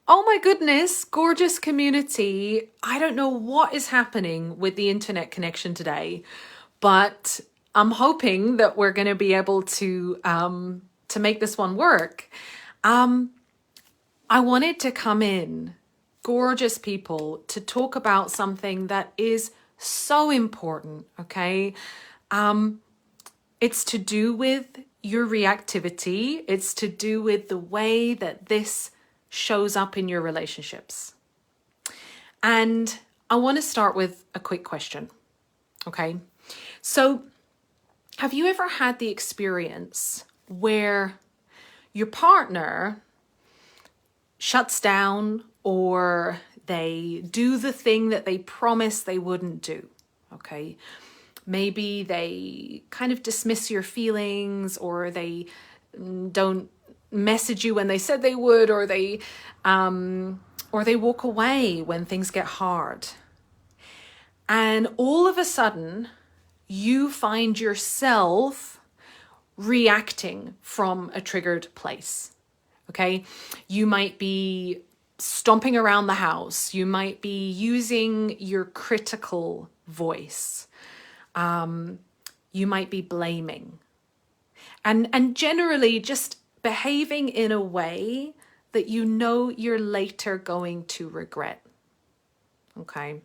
Oh my goodness, gorgeous community. I don't know what is happening with the internet connection today, but I'm hoping that we're going to be able to make this one work. Um, I wanted to come in, gorgeous people, to talk about something that is so important, okay? It's to do with your reactivity. It's to do with the way that this shows up in your relationships. And I want to start with a quick question. Okay. So, have you ever had the experience where your partner shuts down or they do the thing that they promised they wouldn't do? Okay. Maybe they kind of dismiss your feelings, or they don't message you when they said they would, or they walk away when things get hard. And all of a sudden, you find yourself reacting from a triggered place. Okay? You might be stomping around the house. You might be using your critical voice. You might be blaming. And generally just behaving in a way that you know you're later going to regret. Okay?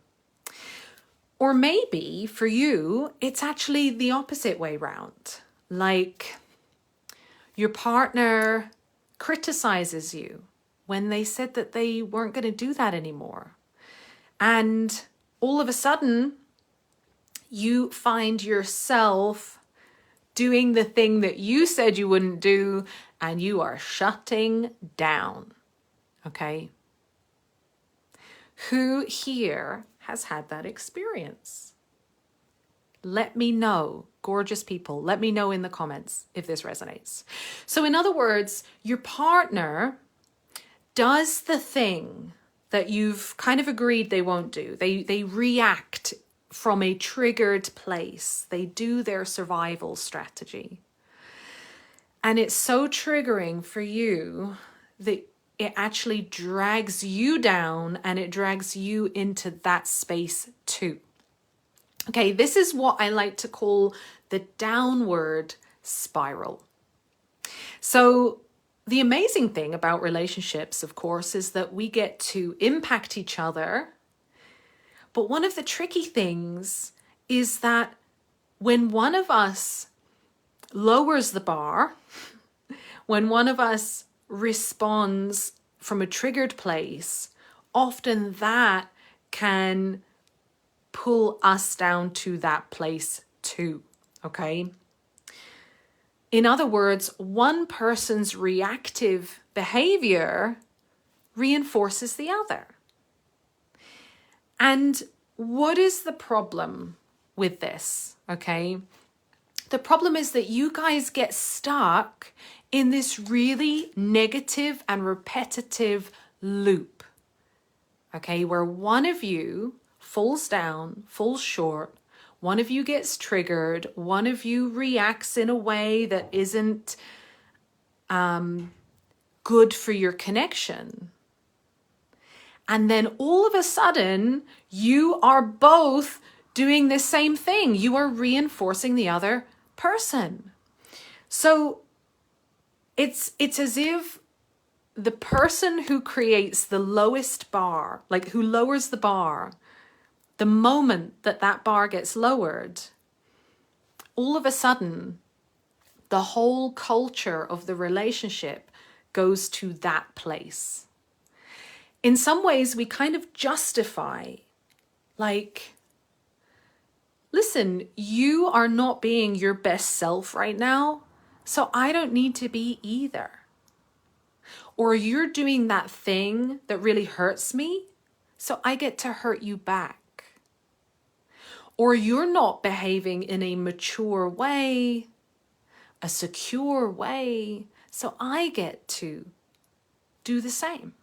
Or maybe for you, it's actually the opposite way round. Like your partner criticizes you when they said that they weren't going to do that anymore. And all of a sudden, you find yourself doing the thing that you said you wouldn't do, and you are shutting down. Okay? Who here has had that experience? Let me know, gorgeous people. Let me know in the comments if this resonates. So in other words, your partner does the thing that you've kind of agreed they won't do. They react from a triggered place. They do their survival strategy. And it's so triggering for you that it actually drags you down, and it drags you into that space too. Okay, this is what I like to call the downward spiral. So the amazing thing about relationships, of course, is that we get to impact each other. But one of the tricky things is that when one of us lowers the bar, when one of us responds from a triggered place, often that can pull us down to that place too, okay? In other words, one person's reactive behavior reinforces the other. And what is the problem with this, okay? The problem is that you guys get stuck in this really negative and repetitive loop, okay, where one of you falls down, falls short, one of you gets triggered, one of you reacts in a way that isn't good for your connection. And then all of a sudden, you are both doing the same thing. You are reinforcing the other person. So it's as if the person who creates the lowest bar, like who lowers the bar, the moment that that bar gets lowered, all of a sudden, the whole culture of the relationship goes to that place. In some ways, we kind of justify, like, listen, you are not being your best self right now, so I don't need to be either. Or you're doing that thing that really hurts me, so I get to hurt you back. Or you're not behaving in a mature way, a secure way, so I get to do the same.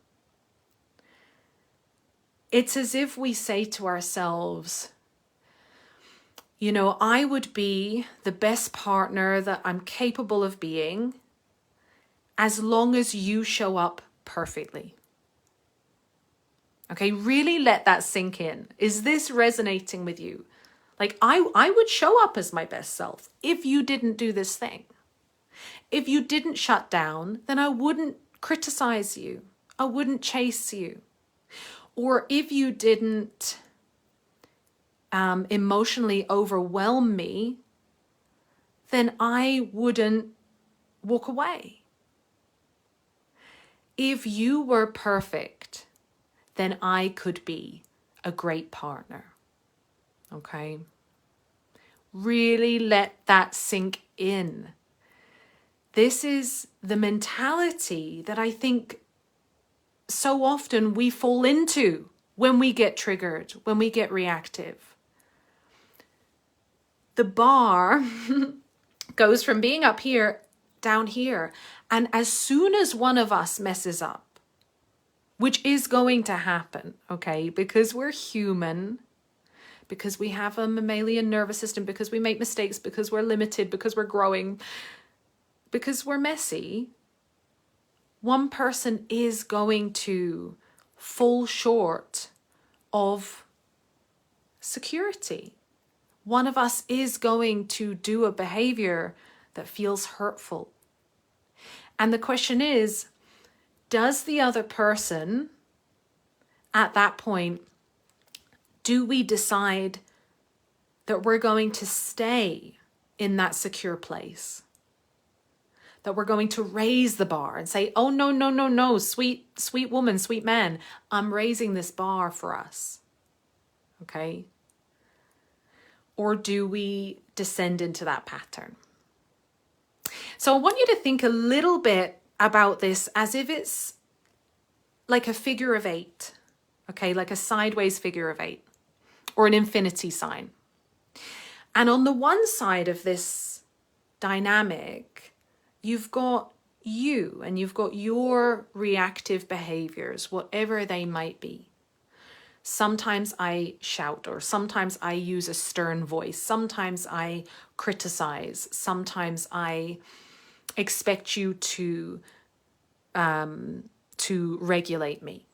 It's as if we say to ourselves, you know, I would be the best partner that I'm capable of being as long as you show up perfectly. Okay, really let that sink in. Is this resonating with you? Like, I would show up as my best self if you didn't do this thing. If you didn't shut down, then I wouldn't criticize you. I wouldn't chase you. Or if you didn't emotionally overwhelm me, then I wouldn't walk away. If you were perfect, then I could be a great partner. Okay? Really let that sink in. This is the mentality that I think so often we fall into when we get triggered, when we get reactive. The bar goes from being up here down here. And as soon as one of us messes up, which is going to happen, okay, because we're human, because we have a mammalian nervous system, because we make mistakes, because we're limited, because we're growing, because we're messy, one person is going to fall short of security. One of us is going to do a behavior that feels hurtful. And the question is, does the other person at that point, do we decide that we're going to stay in that secure place? That we're going to raise the bar and say, oh, no, no, no, no, sweet woman, sweet man, I'm raising this bar for us. Okay? Or do we descend into that pattern? So I want you to think a little bit about this as if it's like a figure of 8, okay, like a sideways figure of 8 or an infinity sign. And on the one side of this dynamic, you've got you and you've got your reactive behaviors, whatever they might be. Sometimes I shout, or sometimes I use a stern voice. Sometimes I criticize. Sometimes I expect you to regulate me.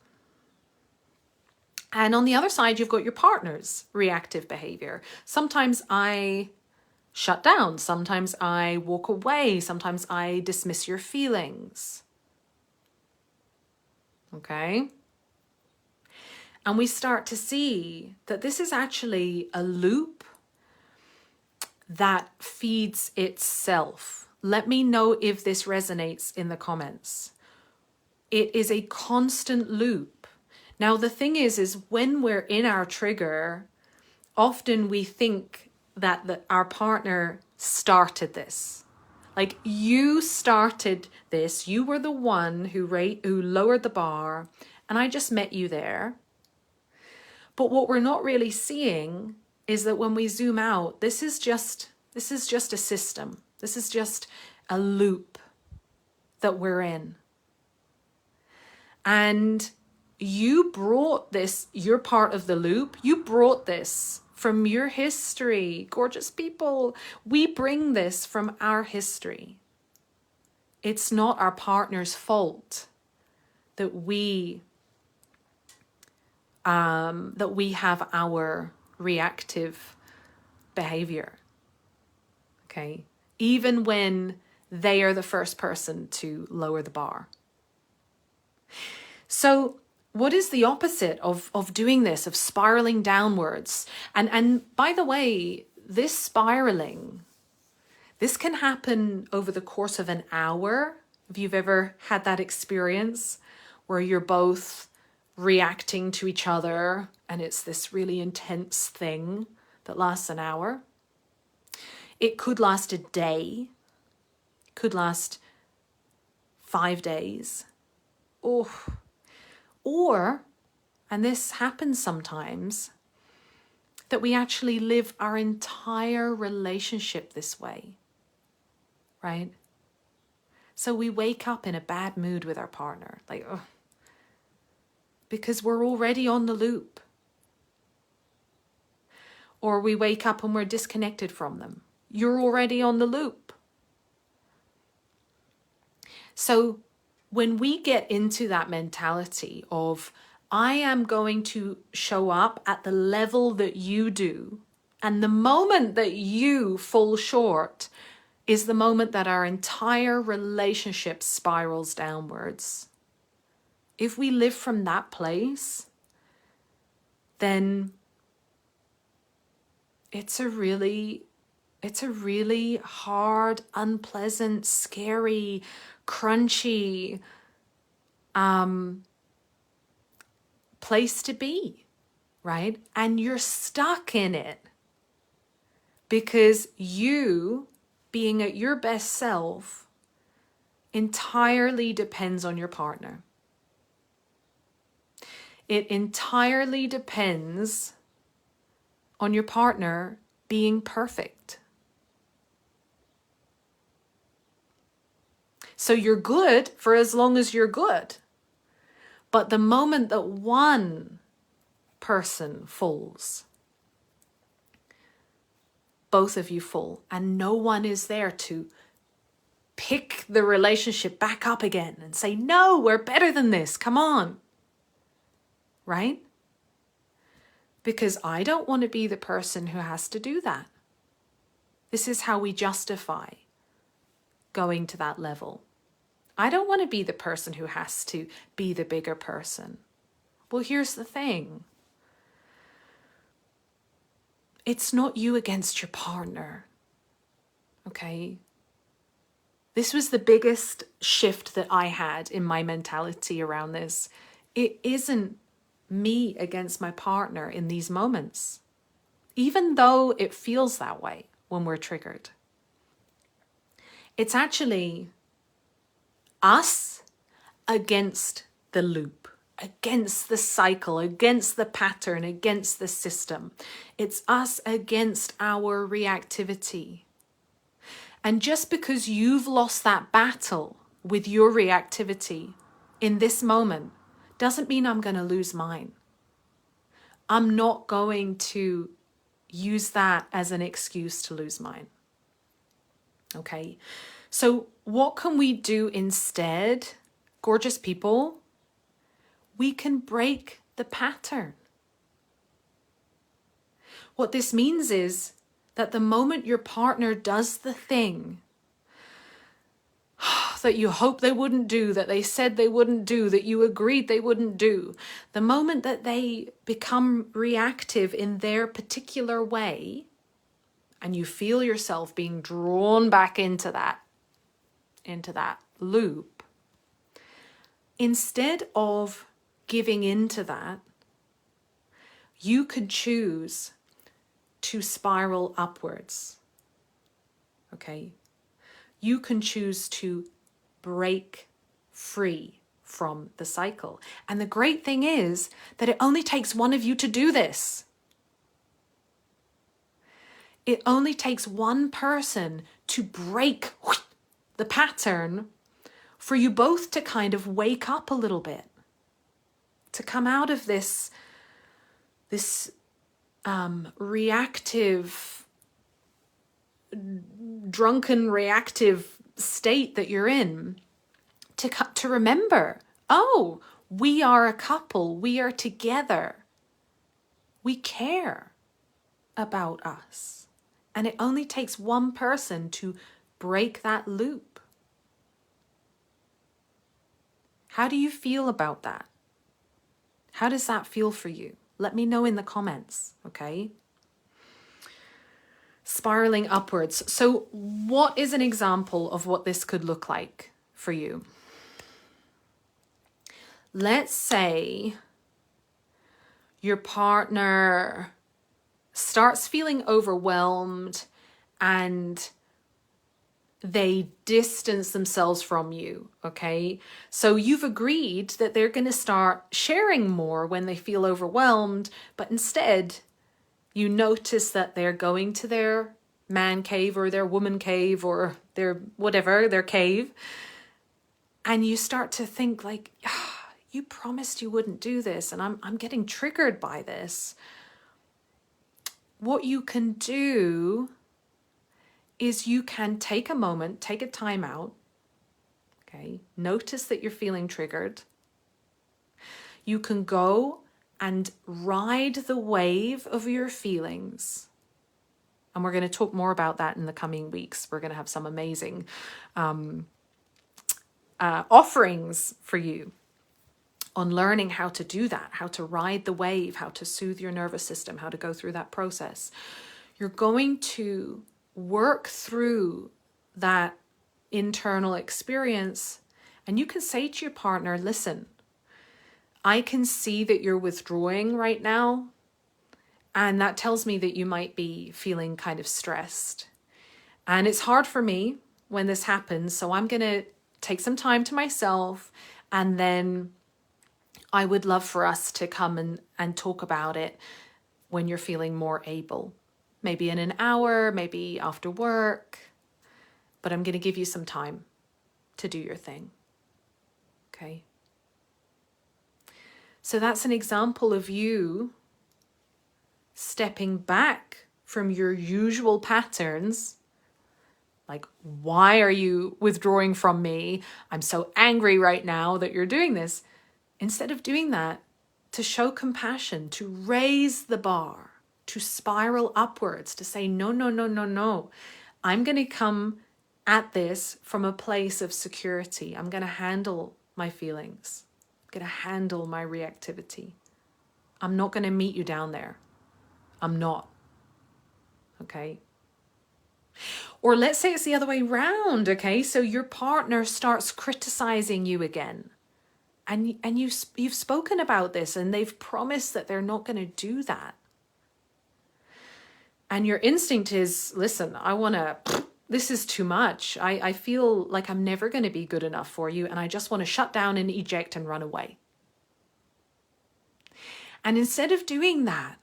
And on the other side, you've got your partner's reactive behavior. Sometimes I shut down. Sometimes I walk away. Sometimes I dismiss your feelings. Okay? And we start to see that this is actually a loop that feeds itself. Let me know if this resonates in the comments. It is a constant loop. Now, the thing is when we're in our trigger, often we think that our partner started this. Like, you started this. You were the one who lowered the bar, and I just met you there. But what we're not really seeing is that when we zoom out, this is just a system. This is just a loop that we're in. And you brought this, you're part of the loop. You brought this from your history. Gorgeous people, we bring this from our history. It's not our partner's fault that we have our reactive behavior. Okay? Even when they are the first person to lower the bar. So what is the opposite of doing this, of spiraling downwards? And by the way, this spiraling, this can happen over the course of an hour. If you've ever had that experience where you're both reacting to each other and it's this really intense thing that lasts an hour. It could last a day. It could last 5 days. Or, and this happens sometimes, that we actually live our entire relationship this way, right? So we wake up in a bad mood with our partner, like, because we're already on the loop. Or we wake up and we're disconnected from them. You're already on the loop. So when we get into that mentality of I am going to show up at the level that you do. And the moment that you fall short is the moment that our entire relationship spirals downwards. If we live from that place, then it's a really hard, unpleasant, scary, crunchy place to be, right? And you're stuck in it because you being at your best self entirely depends on your partner. It entirely depends on your partner being perfect. So you're good for as long as you're good. But the moment that one person falls, both of you fall, and no one is there to pick the relationship back up again and say, no, we're better than this, come on. Right? Because I don't want to be the person who has to do that. This is how we justify going to that level. I don't want to be the person who has to be the bigger person. Well, here's the thing. It's not you against your partner. Okay? This was the biggest shift that I had in my mentality around this. It isn't me against my partner in these moments, even though it feels that way when we're triggered. It's actually us against the loop, against the cycle, against the pattern, against the system. It's us against our reactivity. And just because you've lost that battle with your reactivity in this moment doesn't mean I'm going to lose mine. I'm not going to use that as an excuse to lose mine. Okay? So what can we do instead, gorgeous people? We can break the pattern. What this means is that the moment your partner does the thing that you hope they wouldn't do, that they said they wouldn't do, that you agreed they wouldn't do, the moment that they become reactive in their particular way, and you feel yourself being drawn back into that loop, instead of giving into that, you could choose to spiral upwards. Okay? You can choose to break free from the cycle. And the great thing is that it only takes one of you to do this. It only takes one person to break the pattern for you both to kind of wake up a little bit, to come out of this reactive, drunken reactive state that you're in, to remember, oh, we are a couple, we are together, we care about us. And it only takes one person to break that loop. How do you feel about that? How does that feel for you? Let me know in the comments, okay? Spiraling upwards. So what is an example of what this could look like for you? Let's say your partner starts feeling overwhelmed and they distance themselves from you, okay? So you've agreed that they're going to start sharing more when they feel overwhelmed, but instead you notice that they're going to their man cave or their woman cave or their whatever, their cave, and you start to think like, you promised you wouldn't do this, and I'm getting triggered by this. What you can do is you can take a moment, take a time out, okay? Notice that you're feeling triggered. You can go and ride the wave of your feelings. And we're going to talk more about that in the coming weeks. We're going to have some amazing offerings for you on learning how to do that, how to ride the wave, how to soothe your nervous system, how to go through that process. You're going to work through that internal experience, and you can say to your partner, listen, I can see that you're withdrawing right now, and that tells me that you might be feeling kind of stressed. And it's hard for me when this happens, so I'm going to take some time to myself, and then I would love for us to come and talk about it when you're feeling more able. Maybe in an hour, maybe after work, but I'm going to give you some time to do your thing. Okay? So that's an example of you stepping back from your usual patterns. Like, why are you withdrawing from me? I'm so angry right now that you're doing this. Instead of doing that, to show compassion, to raise the bar, to spiral upwards, to say, no, no, no, no, no. I'm going to come at this from a place of security. I'm going to handle my feelings. I'm going to handle my reactivity. I'm not going to meet you down there. I'm not. Okay? Or let's say it's the other way around, okay? So your partner starts criticizing you again. And you've spoken about this, and they've promised that they're not going to do that. And your instinct is, listen, this is too much. I feel like I'm never going to be good enough for you, and I just want to shut down and eject and run away. And instead of doing that,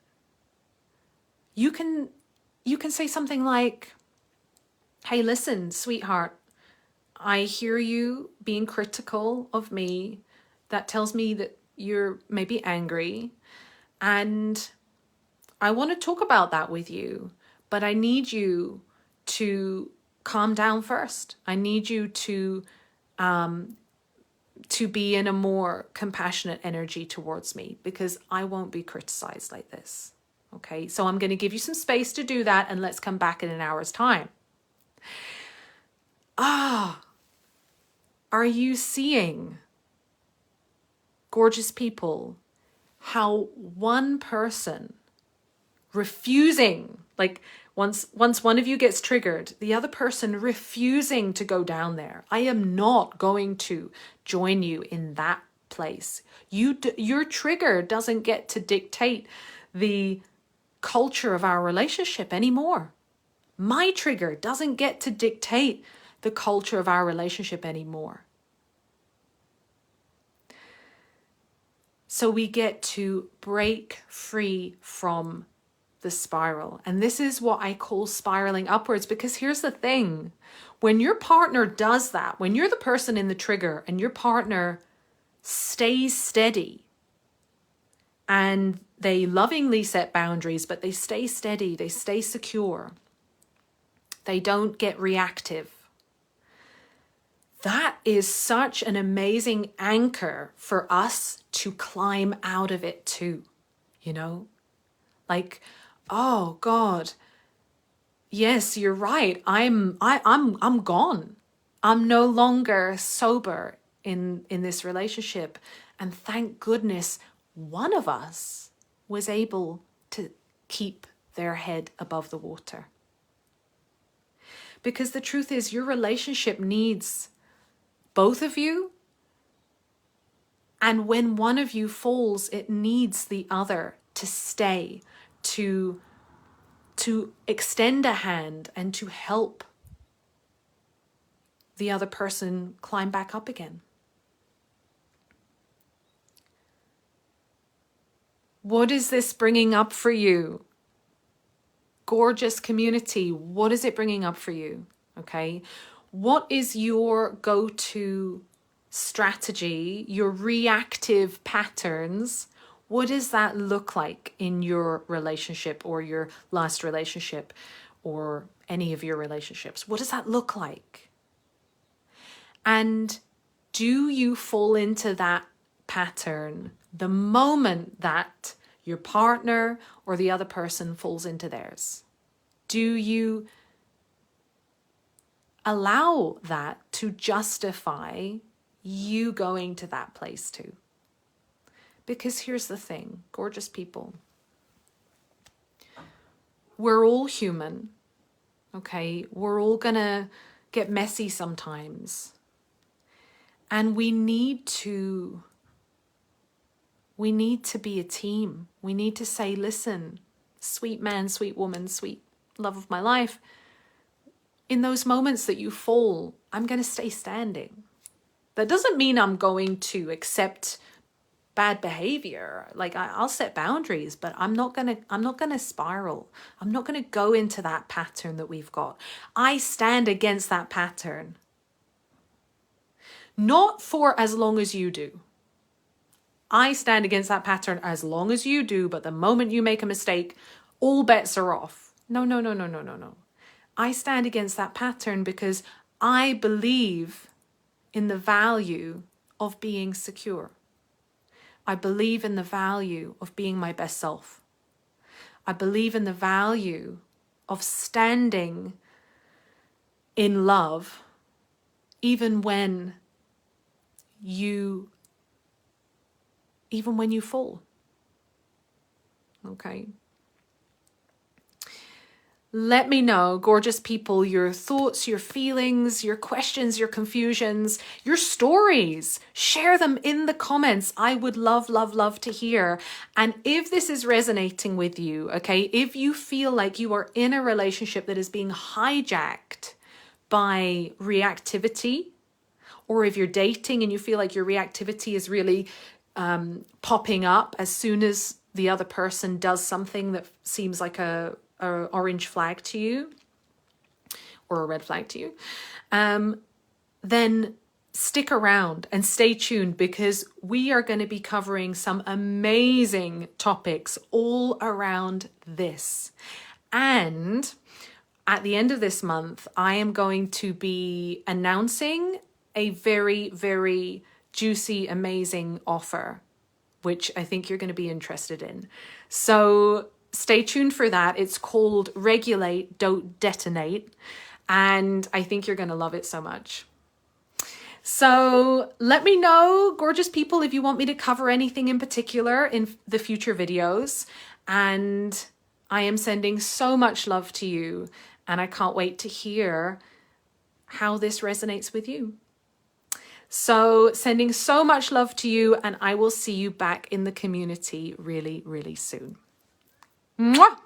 you can say something like, hey, listen, sweetheart, I hear you being critical of me. That tells me that you're maybe angry, and I want to talk about that with you, but I need you to calm down first. I need you to be in a more compassionate energy towards me, because I won't be criticized like this. Okay, so I'm going to give you some space to do that, and let's come back in an hour's time. Are you seeing, gorgeous people, how one person refusing, like once one of you gets triggered, the other person refusing to go down there? I am not going to join you in that place. Your trigger doesn't get to dictate the culture of our relationship anymore. My trigger doesn't get to dictate the culture of our relationship anymore. So we get to break free from the spiral. And this is what I call spiraling upwards, because here's the thing. When your partner does that, when you're the person in the trigger and your partner stays steady and they lovingly set boundaries, but they stay steady, they stay secure, they don't get reactive, that is such an amazing anchor for us to climb out of it too, you know? Like, oh God, yes, you're right. I'm gone. I'm no longer sober in this relationship. And thank goodness one of us was able to keep their head above the water. Because the truth is, your relationship needs both of you. And when one of you falls, it needs the other to stay, to extend a hand and to help the other person climb back up again. What is this bringing up for you? Gorgeous community, what is it bringing up for you? Okay. What is your go-to strategy, your reactive patterns? What does that look like in your relationship or your last relationship or any of your relationships? What does that look like? And do you fall into that pattern the moment that your partner or the other person falls into theirs? Do you allow that to justify you going to that place too? Because here's the thing, gorgeous people. We're all human, okay? We're all gonna get messy sometimes. And we need to be a team. We need to say, listen, sweet man, sweet woman, sweet love of my life, in those moments that you fall, I'm going to stay standing. That doesn't mean I'm going to accept bad behavior. Like I'll set boundaries, but I'm not going to spiral. I'm not going to go into that pattern that we've got. I stand against that pattern. Not for as long as you do. I stand against that pattern as long as you do, but the moment you make a mistake, all bets are off. No. I stand against that pattern because I believe in the value of being secure. I believe in the value of being my best self. I believe in the value of standing in love even when you fall. Okay. Let me know, gorgeous people, your thoughts, your feelings, your questions, your confusions, your stories. Share them in the comments. I would love to hear. And if this is resonating with you, okay, if you feel like you are in a relationship that is being hijacked by reactivity, or if you're dating and you feel like your reactivity is really popping up as soon as the other person does something that seems like a orange flag to you or a red flag to you, then stick around and stay tuned, because we are going to be covering some amazing topics all around this. And at the end of this month, I am going to be announcing a very, very juicy, amazing offer, which I think you're going to be interested in. So stay tuned for that. It's called Regulate, Don't Detonate. And I think you're going to love it so much. So let me know, gorgeous people, if you want me to cover anything in particular in the future videos. And I am sending so much love to you. And I can't wait to hear how this resonates with you. So sending so much love to you, and I will see you back in the community really, really soon. Mwah!